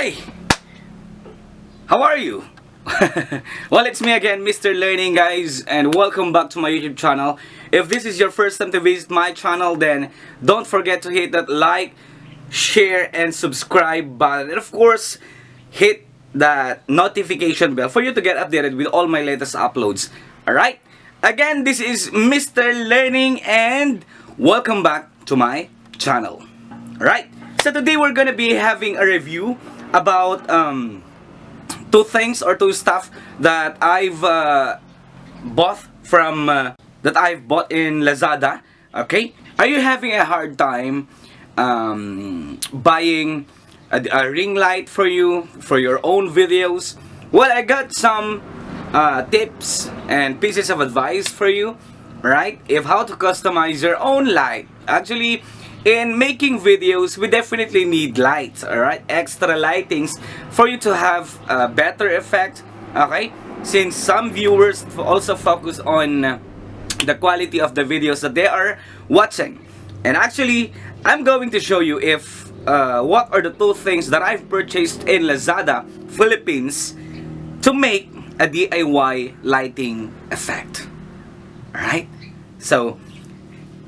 Hi! How are you? Well, it's me again, Mr. Learning, guys, and welcome back to my YouTube channel. If this is your first time to visit my channel, then don't forget to hit that like, share, and subscribe button. And of course, hit that notification bell for you to get updated with all my latest uploads. Alright? Again, this is Mr. Learning, and welcome back to my channel. Alright? So today we're gonna be having a review about two things or two stuff that I've bought from that I've bought in Lazada. Okay, are you having a hard time buying a ring light for you for your own videos? Well, I got some tips and pieces of advice for you, right? If how to customize your own light. Actually, in making videos, we definitely need lights, alright? Extra lightings for you to have a better effect, okay? Since some viewers also focus on the quality of the videos that they are watching. And actually, I'm going to show you if what are the two things that I've purchased in Lazada, Philippines, to make a DIY lighting effect. Alright? So,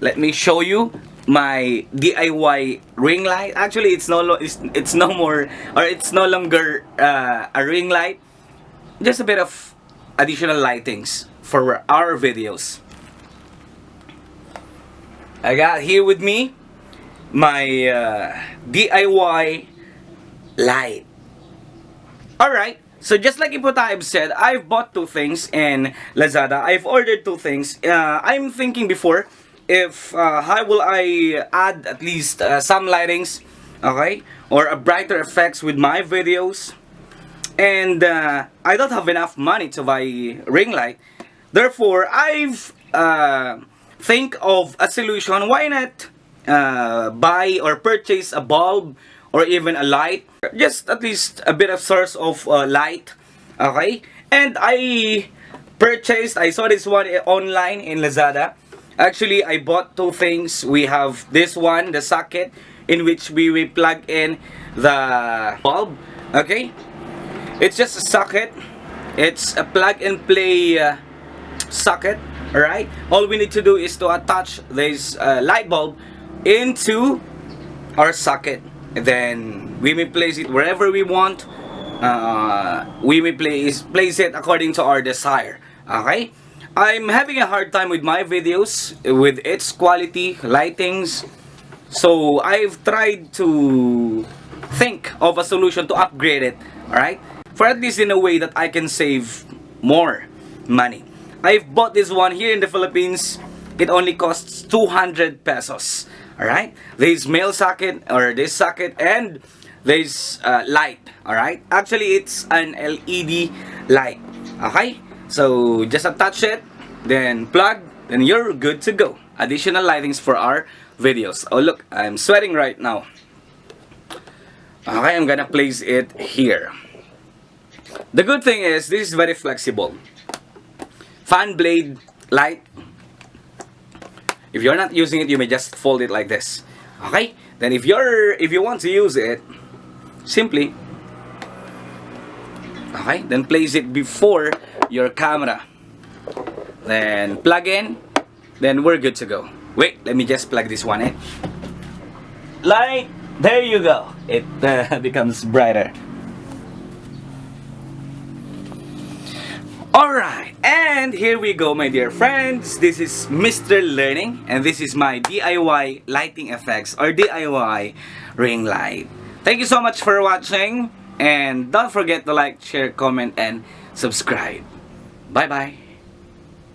let me show you my DIY ring light. Actually, it's no more, or it's no longer a ring light. Just a bit of additional lightings for our videos. I got here with me my DIY light. Alright, so just like I've said, I've bought two things in Lazada. I've ordered two things. I'm thinking before if how will I add at least some lightings, okay, or a brighter effects with my videos. And I don't have enough money to buy ring light. Therefore, I've think of a solution. Why not buy or purchase a bulb or even a light, just at least a bit of source of light, okay? And I saw this one online in Lazada. Actually, I bought two things. We have this one, the socket, in which we will plug in the bulb. Okay, it's just a socket. It's a plug and play socket. Alright, all we need to do is to attach this light bulb into our socket. And then we may place it wherever we want. We may place it according to our desire. Okay, I'm having a hard time with my videos with its quality lightings, so I've tried to think of a solution to upgrade it, alright, for at least in a way that I can save more money. I've bought this one here in the Philippines. It only costs 200 pesos, alright. This male socket, or this socket, and this light, alright. Actually, it's an LED light, okay. So just attach it, then plug, then you're good to go. Additional lightings for our videos. Oh look, I'm sweating right now. Okay, I'm gonna place it here. The good thing is this is very flexible. Fan blade light. If you're not using it, you may just fold it like this. Okay? Then if you want to use it, simply, okay, then place it before your camera, then plug in, then we're good to go. Wait, let me just plug this one in. Light, there you go. It becomes brighter. Alright, and here we go, my dear friends. This is Mr. Learning, and this is my DIY lighting effects, or DIY ring light. Thank you so much for watching, and don't forget to like, share, comment, and subscribe. Bye-bye.